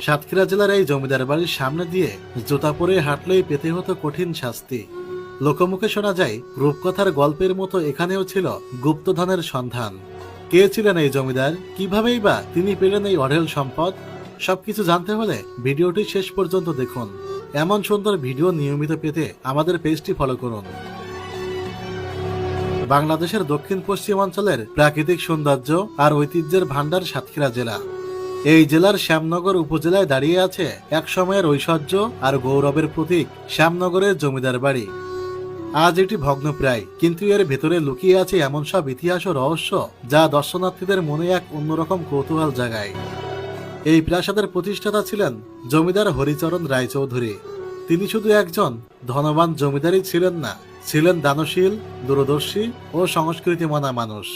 সাতক্ষীরা জেলার এই জমিদার বাড়ির সামনে দিয়ে জুতা পরে হাঁটলেই পেতে হতো কঠিন শাস্তি। লোকমুখে শোনা যায়, রূপকথার গল্পের মতো এখানেও ছিল গুপ্তধনের সন্ধান। কে ছিলেন এই জমিদার, কিভাবেই বা তিনি পেলেন এই অঢেল সম্পদ? সবকিছু জানতে হলে ভিডিওটি শেষ পর্যন্ত দেখুন। এমন সুন্দর ভিডিও নিয়মিত পেতে আমাদের পেজটি ফলো করুন। বাংলাদেশের দক্ষিণ পশ্চিমাঞ্চলের প্রাকৃতিক সৌন্দর্য আর ঐতিহ্যের ভান্ডার সাতক্ষীরা জেলা। এই জেলার শ্যামনগর উপজেলায় দাঁড়িয়ে আছে এক সময়ের ঐশ্বর্য আর গৌরবের প্রতীক শ্যামনগরের জমিদার বাড়ি। আজ এটি ভগ্নপ্রায়, কিন্তু এর ভেতরে লুকিয়ে আছে এমন সব ইতিহাস ও রহস্য যা দর্শনার্থীদের মনে এক অন্যরকম কৌতূহল জাগায়। এই প্রাসাদের প্রতিষ্ঠাতা ছিলেন জমিদার হরিচরণ রায়চৌধুরী। তিনি শুধু একজন ধনবান জমিদারই ছিলেন না, ছিলেন দানশীল, দূরদর্শী ও সংস্কৃতিমনা মানুষ।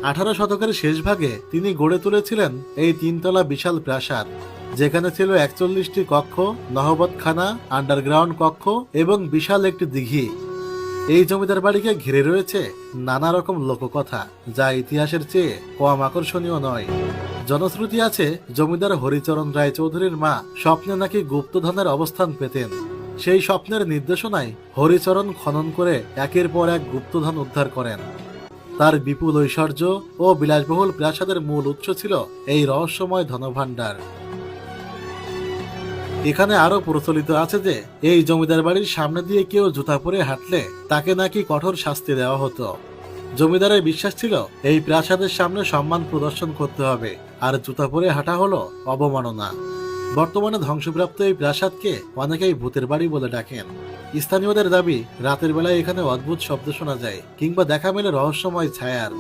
18 শতকের শেষ ভাগে তিনি গড়ে তুলেছিলেন এই 3 তলা বিশাল প্রাসাদ, যেখানে ছিল 41টি কক্ষ, নহবতখানা, আন্ডারগ্রাউন্ড কক্ষ এবং বিশাল একটি দিঘি। এই জমিদার বাড়িকে ঘিরে রয়েছে নানা রকম লোককথা, যা ইতিহাসের চেয়ে কম আকর্ষণীয় নয়। জনশ্রুতি আছে, জমিদার হরিচরণ রায়চৌধুরীর মা স্বপ্নে নাকি গুপ্তধনের অবস্থান পেতেন। সেই স্বপ্নের নির্দেশনায় হরিচরণ খনন করে একের পর এক গুপ্তধন উদ্ধার করেন। তার বিপুল ঐশ্বর্য ও বিলাসবহুল প্রাসাদের মূল উৎস ছিল এই রহস্যময় ধনভাণ্ডার। এখানে আরো প্রচলিত আছে যে এই জমিদার বাড়ির সামনে দিয়ে কেউ জুতা পরে হাঁটলে তাকে নাকি কঠোর শাস্তি দেওয়া হতো। জমিদারের বিশ্বাস ছিল এই প্রাসাদের সামনে সম্মান প্রদর্শন করতে হবে, আর জুতা পরে হাঁটা হলো অবমাননা। বর্তমানে ধ্বংসপ্রাপ্ত এই প্রাসাদকে অনেকেই ভূতের বাড়ি বলে ডাকেন। স্থানীয়দের দাবি, রাতের বেলায় এখানে অদ্ভুত শব্দ শোনা যায় কিংবা দেখা মেলে রহস্যময় ছায়ার।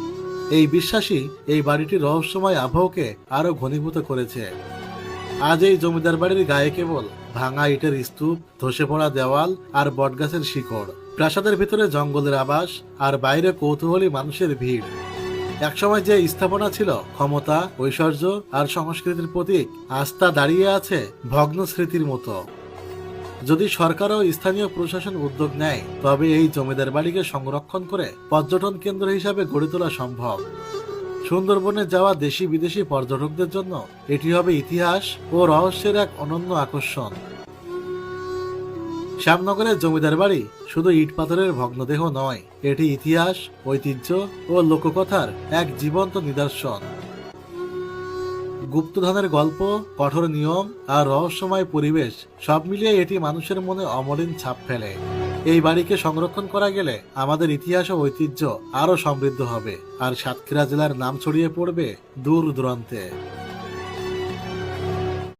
এই বিশ্বাসই এই বাড়িটির রহস্যময় আবহকে আরো ঘনীভূত করেছে। আজ এই জমিদার বাড়ির গায়ে কেবল ভাঙা ইটের স্তূপ, ধসে পড়া দেওয়াল আর বটগাছের শিকড়। প্রাসাদের ভিতরে জঙ্গলের আবাস, আর বাইরে কৌতূহলী মানুষের ভিড়। একসময় যে স্থাপনা ছিল ক্ষমতা, ঐশ্বর্য আর সংস্কৃতির প্রতীক, আজ তা দাঁড়িয়ে আছে ভগ্ন স্মৃতির মতো। যদি সরকার ও স্থানীয় প্রশাসন উদ্যোগ নেয়, তবে এই জমিদার বাড়িকে সংরক্ষণ করে পর্যটন কেন্দ্র হিসাবে গড়ে তোলা সম্ভব। সুন্দরবনে যাওয়া দেশি বিদেশি পর্যটকদের জন্য এটি হবে ইতিহাস ও রহস্যের এক অনন্য আকর্ষণ। শ্যামনগরের জমিদার বাড়ি শুধু ইট পাথরের ভগ্নদেহ নয়, এটি ইতিহাস, ঐতিহ্য ও লোককথার এক জীবন্ত নিদর্শন। গুপ্তধনের গল্প, কঠোর নিয়ম আর রহস্যময় পরিবেশ সব মিলিয়ে এটি মানুষের মনে অমলিন ছাপ ফেলে। এই বাড়িকে সংরক্ষণ করা গেলে আমাদের ইতিহাস ও ঐতিহ্য আরো সমৃদ্ধ হবে, আর সাতক্ষীরা জেলার নাম ছড়িয়ে পড়বে দূর দূরান্তে।